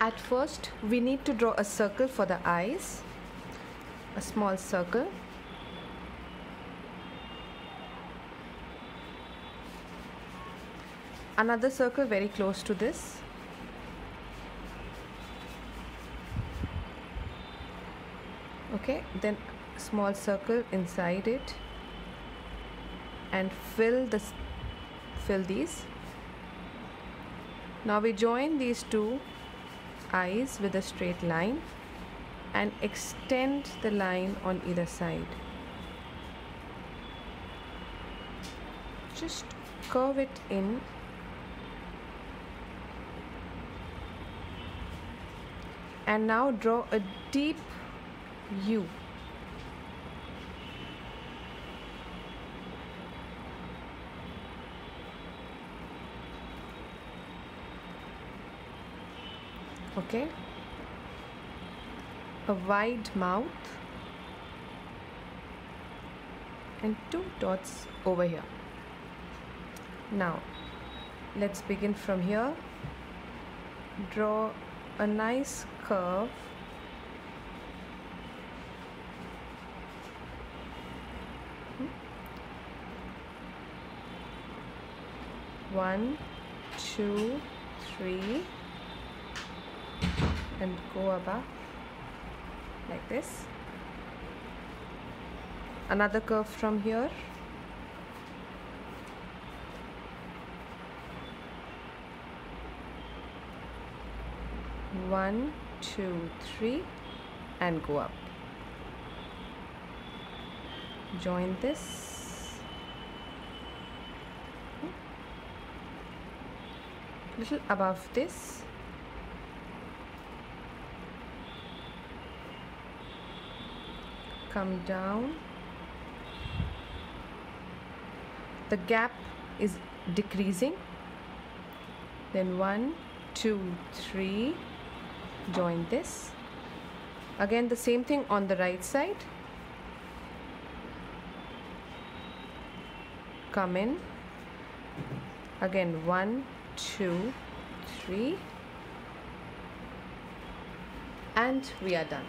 At first we need to draw a circle for the eyes, a small circle. Another circle very close to this. Okay, then small circle inside it and fill these. Now we join these two eyes with a straight line and extend the line on either side. Just curve it in and now draw a deep U. Okay, a wide mouth and two dots over here. Now let's begin from here. Draw a nice curve . One, two, three, and go above like this. Another curve from here. One, two, three, and go up. Join this. Little above this. Come down. The gap is decreasing. Then one, two, three. Join this. Again the same thing on the right side. Come in. Again one, two, three, and we are done.